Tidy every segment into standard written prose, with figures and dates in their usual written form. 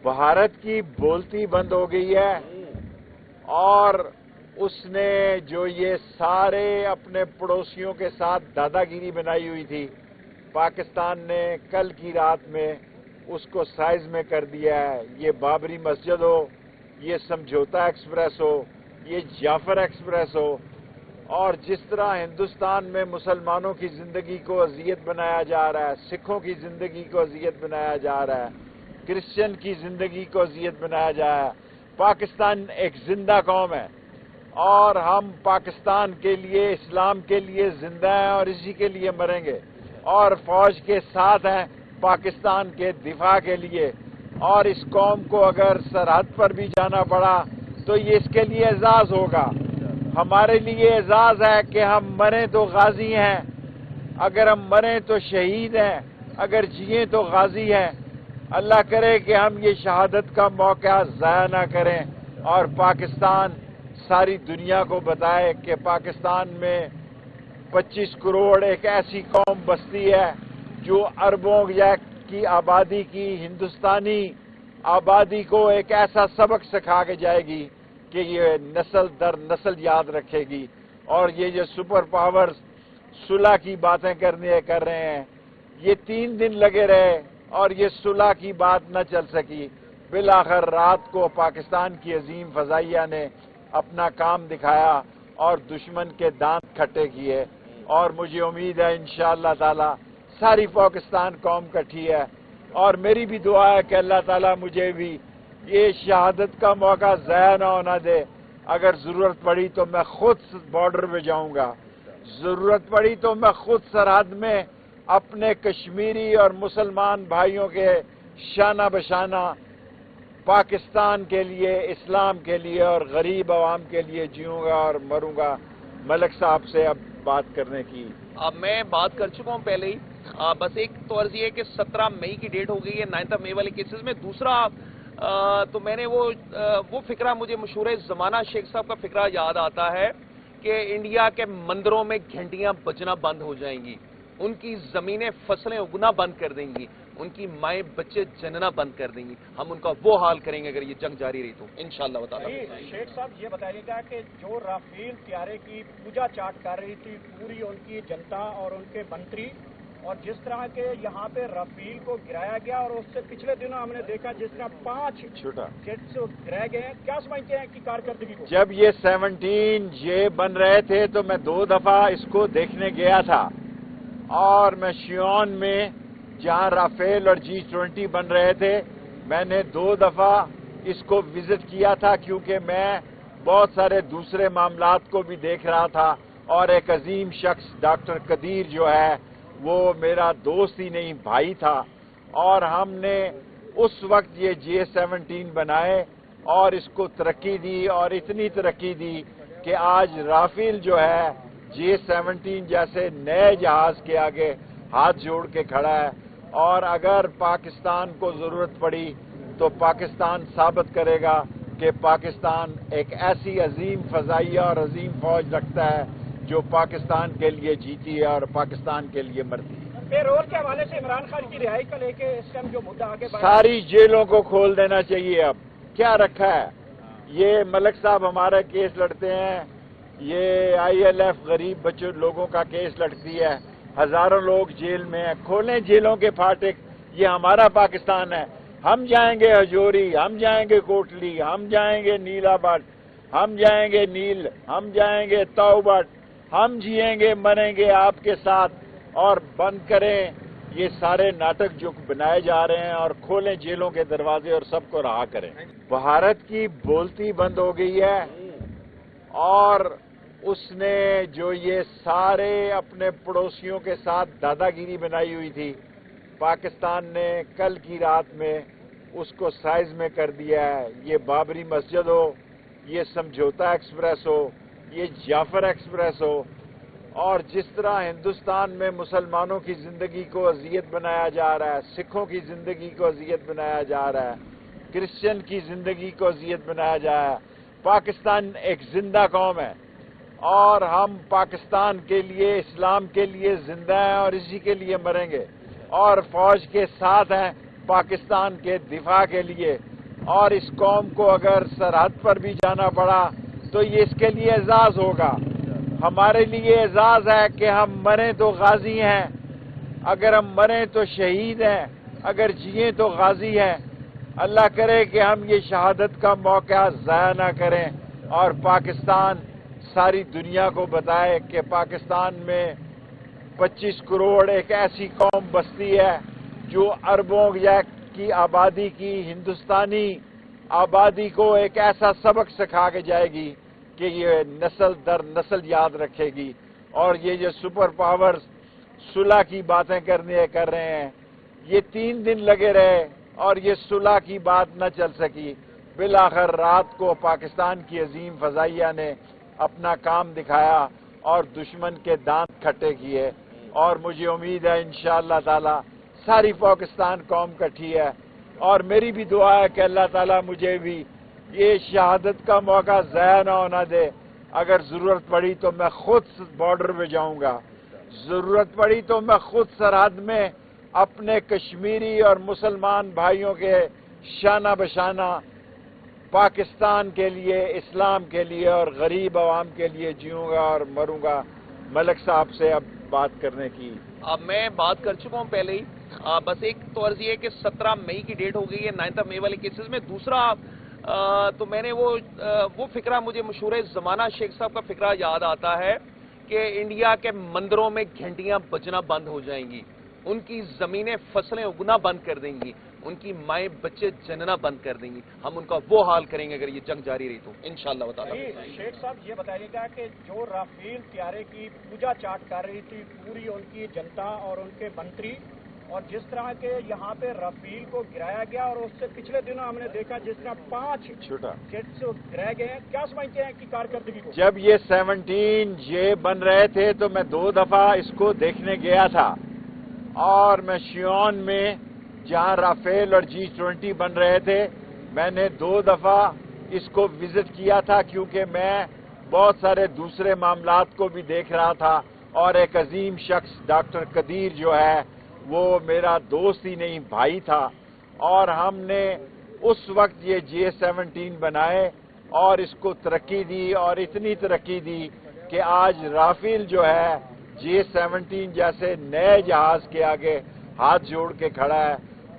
بھارت کی بولتی بند ہو گئی ہے اور اس نے جو یہ سارے اپنے پڑوسیوں کے ساتھ دادا گیری بنائی ہوئی تھی، پاکستان نے کل کی رات میں اس کو سائز میں کر دیا ہے۔ یہ بابری مسجد ہو، یہ سمجھوتا ایکسپریس ہو، یہ جعفر ایکسپریس ہو، اور جس طرح ہندوستان میں مسلمانوں کی زندگی کو اذیت بنایا جا رہا ہے، سکھوں کی زندگی کو اذیت بنایا جا رہا ہے، کرسچن کی زندگی کو اذیت بنایا جا رہا ہے۔ پاکستان ایک زندہ قوم ہے اور ہم پاکستان کے لیے، اسلام کے لیے زندہ ہیں اور اسی کے لیے مریں گے، اور فوج کے ساتھ ہیں پاکستان کے دفاع کے لیے۔ اور اس قوم کو اگر سرحد پر بھی جانا پڑا تو یہ اس کے لیے اعزاز ہوگا۔ ہمارے لیے اعزاز ہے کہ ہم مریں تو غازی ہیں، اگر ہم مریں تو شہید ہیں، اگر جئیں تو غازی ہیں۔ اللہ کرے کہ ہم یہ شہادت کا موقع ضائع نہ کریں اور پاکستان ساری دنیا کو بتائے کہ پاکستان میں 25 کروڑ ایک ایسی قوم بستی ہے جو اربوں کی آبادی کی ہندوستانی آبادی کو ایک ایسا سبق سکھا کے جائے گی کہ یہ نسل در نسل یاد رکھے گی۔ اور یہ جو سپر پاورز صلح کی باتیں کر رہے ہیں، یہ 3 دن لگے رہے اور یہ صلح کی بات نہ چل سکی۔ بالآخر رات کو پاکستان کی عظیم فضائیہ نے اپنا کام دکھایا اور دشمن کے دانت کھٹے کیے، اور مجھے امید ہے انشاءاللہ تعالی ساری پاکستان قوم کٹھی ہے، اور میری بھی دعا ہے کہ اللہ تعالیٰ مجھے بھی یہ شہادت کا موقع ضائع نہ ہونا دے۔ اگر ضرورت پڑی تو میں خود بارڈر پہ جاؤں گا، ضرورت پڑی تو میں خود سرحد میں اپنے کشمیری اور مسلمان بھائیوں کے شانہ بشانہ پاکستان کے لیے، اسلام کے لیے اور غریب عوام کے لیے جیوں گا اور مروں گا۔ ملک صاحب سے اب بات کرنے کی میں بات کر چکا ہوں پہلے ہی، بس ایک تو عرض یہ ہے کہ 17 مئی کی ڈیٹ ہو گئی ہے 9 مئی والے کیسز میں۔ دوسرا تو میں نے وہ فکرہ، مجھے مشہور زمانہ شیخ صاحب کا فکرہ یاد آتا ہے کہ انڈیا کے مندروں میں گھنٹیاں بجنا بند ہو جائیں گی، ان کی زمینیں فصلیں اگنا بند کر دیں گی، ان کی مائیں بچے جننا بند کر دیں گی۔ ہم ان کا وہ حال کریں گے اگر یہ جنگ جاری رہی تو انشاءاللہ تعالی۔ شیخ صاحب یہ بتائیے گا کہ جو رافیل طیارے کی پوجا چاٹ کر رہی تھی پوری ان کی جنتا اور ان کے منتری، اور جس طرح کے یہاں پہ رافیل کو گرایا گیا، اور اس سے پچھلے دنوں ہم نے دیکھا جس طرح 5 جیٹس گرائے گئے ہیں، کیا سمجھتے ہیں کہ کارکردگی کو؟ جب یہ 17 جے بن رہے تھے تو میں 2 دفعہ اس کو دیکھنے گیا تھا، اور میں شیون میں جہاں رافیل اور G20 بن رہے تھے میں نے 2 دفعہ اس کو وزٹ کیا تھا، کیونکہ میں بہت سارے دوسرے معاملات کو بھی دیکھ رہا تھا، اور ایک عظیم شخص ڈاکٹر قدیر جو ہے وہ میرا دوست ہی نہیں بھائی تھا، اور ہم نے اس وقت یہ J-17 بنائے اور اس کو ترقی دی، اور اتنی ترقی دی کہ آج رافیل جو ہے J-17 جیسے نئے جہاز کے آگے ہاتھ جوڑ کے کھڑا ہے۔ اور اگر پاکستان کو ضرورت پڑی تو پاکستان ثابت کرے گا کہ پاکستان ایک ایسی عظیم فضائیہ اور عظیم فوج رکھتا ہے جو پاکستان کے لیے جیتی ہے اور پاکستان کے لیے مرتی ہے۔ پے رول کے حوالے سے عمران خان کی رہائی کو لے کے اس ٹائم جو مدعا آگے ساری جیلوں کو کھول دینا چاہیے۔ اب کیا رکھا ہے؟ یہ ملک صاحب ہمارا کیس لڑتے ہیں، یہ ILF غریب بچوں لوگوں کا کیس لڑتی ہے، ہزاروں لوگ جیل میں ہیں۔ کھولیں جیلوں کے پھاٹک، یہ ہمارا پاکستان ہے۔ ہم جائیں گے ہجوری، ہم جائیں گے کوٹلی، ہم جائیں گے نیل آباد، ہم جائیں گے نیل، ہم جائیں گے تاؤبٹ، ہم جیئیں گے مریں گے آپ کے ساتھ۔ اور بند کریں یہ سارے ناٹک جو بنائے جا رہے ہیں، اور کھولیں جیلوں کے دروازے اور سب کو رہا کریں۔ بھارت کی بولتی بند ہو گئی ہے اور اس نے جو یہ سارے اپنے پڑوسیوں کے ساتھ دادا گیری بنائی ہوئی تھی، پاکستان نے کل کی رات میں اس کو سائز میں کر دیا ہے۔ یہ بابری مسجد ہو، یہ سمجھوتا ایکسپریس ہو، یہ جعفر ایکسپریس ہو، اور جس طرح ہندوستان میں مسلمانوں کی زندگی کو اذیت بنایا جا رہا ہے، سکھوں کی زندگی کو اذیت بنایا جا رہا ہے، کرسچن کی زندگی کو اذیت بنایا جا رہا ہے۔ پاکستان ایک زندہ قوم ہے اور ہم پاکستان کے لیے، اسلام کے لیے زندہ ہیں اور اسی کے لیے مریں گے، اور فوج کے ساتھ ہیں پاکستان کے دفاع کے لیے۔ اور اس قوم کو اگر سرحد پر بھی جانا پڑا تو یہ اس کے لیے اعزاز ہوگا. ہمارے لیے اعزاز ہے کہ ہم مریں تو غازی ہیں، اگر ہم مریں تو شہید ہیں، اگر جئیں تو غازی ہیں. اللہ کرے کہ ہم یہ شہادت کا موقع ضائع نہ کریں اور پاکستان ساری دنیا کو بتائے کہ پاکستان میں 25 کروڑ ایک ایسی قوم بستی ہے جو اربوں کی آبادی کی ہندوستانی آبادی کو ایک ایسا سبق سکھا کے جائے گی کہ یہ نسل در نسل یاد رکھے گی. اور یہ جو سپر پاورز صلح کی باتیں کر رہے ہیں، یہ 3 دن لگے رہے اور یہ صلح کی بات نہ چل سکی. بالآخر رات کو پاکستان کی عظیم فضائیہ نے اپنا کام دکھایا اور دشمن کے دانت کھٹے کیے. اور مجھے امید ہے انشاءاللہ تعالی ساری پاکستان قوم کٹھی ہے، اور میری بھی دعا ہے کہ اللہ تعالیٰ مجھے بھی یہ شہادت کا موقع ضائع نہ ہونا دے. اگر ضرورت پڑی تو میں خود بارڈر پہ جاؤں گا، ضرورت پڑی تو میں خود سرحد میں اپنے کشمیری اور مسلمان بھائیوں کے شانہ بشانہ پاکستان کے لیے، اسلام کے لیے اور غریب عوام کے لیے جیوں گا اور مروں گا. ملک صاحب سے اب بات کرنے کی اب میں بات کر چکا ہوں پہلے ہی. بس ایک تو عرض یہ ہے کہ 17 مئی کی ڈیٹ ہو گئی ہے 9 مئی والے کیسز میں. دوسرا تو میں نے وہ فکرہ، مجھے مشہور زمانہ شیخ صاحب کا فکرہ یاد آتا ہے کہ انڈیا کے مندروں میں گھنٹیاں بجنا بند ہو جائیں گی، ان کی زمینیں فصلیں اگنا بند کر دیں گی، ان کی مائیں بچے جننا بند کر دیں گی. ہم ان کا وہ حال کریں گے اگر یہ جنگ جاری رہی تو انشاءاللہ تعالی. شیخ صاحب یہ بتائیے گا کہ جو رافیل طیارے کی پوجا چاٹ کر رہی تھی پوری ان کی جنتا اور ان کے منتری، اور جس طرح کے یہاں پہ رافیل کو گرایا گیا اور اس سے پچھلے دنوں ہم نے دیکھا جس طرح 5 جیٹس گرائے گئے ہیں، کیا سمجھتے ہیں کہ کارکردگی کو؟ جب یہ 17 یہ بن رہے تھے تو میں 2 دفعہ اس کو دیکھنے گیا تھا، اور میں شیون میں جہاں رافیل اور G20 بن رہے تھے میں نے 2 دفعہ اس کو وزٹ کیا تھا، کیونکہ میں بہت سارے دوسرے معاملات کو بھی دیکھ رہا تھا. اور ایک عظیم شخص ڈاکٹر قدیر جو ہے وہ میرا دوست ہی نہیں بھائی تھا، اور ہم نے اس وقت یہ J-17 بنائے اور اس کو ترقی دی، اور اتنی ترقی دی کہ آج رافیل جو ہے J-17 جیسے نئے جہاز کے آگے ہاتھ جوڑ کے کھڑا ہے.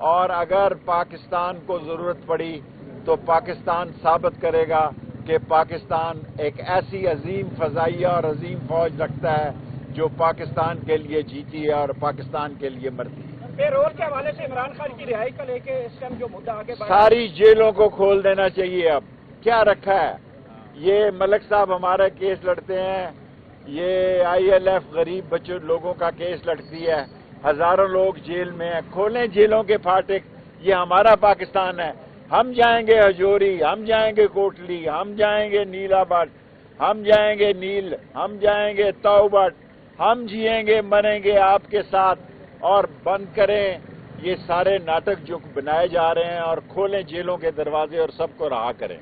اور اگر پاکستان کو ضرورت پڑی تو پاکستان ثابت کرے گا کہ پاکستان ایک ایسی عظیم فضائیہ اور عظیم فوج رکھتا ہے جو پاکستان کے لیے جیتی ہے اور پاکستان کے لیے مرتی ہے. پے رول کے حوالے سے عمران خان کی رہائی کو لے کے اس ٹائم جو مدعا آگے بڑھا، ساری جیلوں کو کھول دینا چاہیے. اب کیا رکھا ہے؟ یہ ملک صاحب ہمارا کیس لڑتے ہیں، یہ ILF غریب بچوں لوگوں کا کیس لڑتی ہے، ہزاروں لوگ جیل میں ہیں. کھولیں جیلوں کے پھاٹک، یہ ہمارا پاکستان ہے. ہم جائیں گے ہجوری، ہم جائیں گے کوٹلی، ہم جائیں گے نیل آباد، ہم جائیں گے نیل، ہم جائیں گے تاؤبٹ، ہم جیئیں گے مریں گے آپ کے ساتھ. اور بند کریں یہ سارے ناٹک جو بنائے جا رہے ہیں اور کھولیں جیلوں کے دروازے اور سب کو رہا کریں.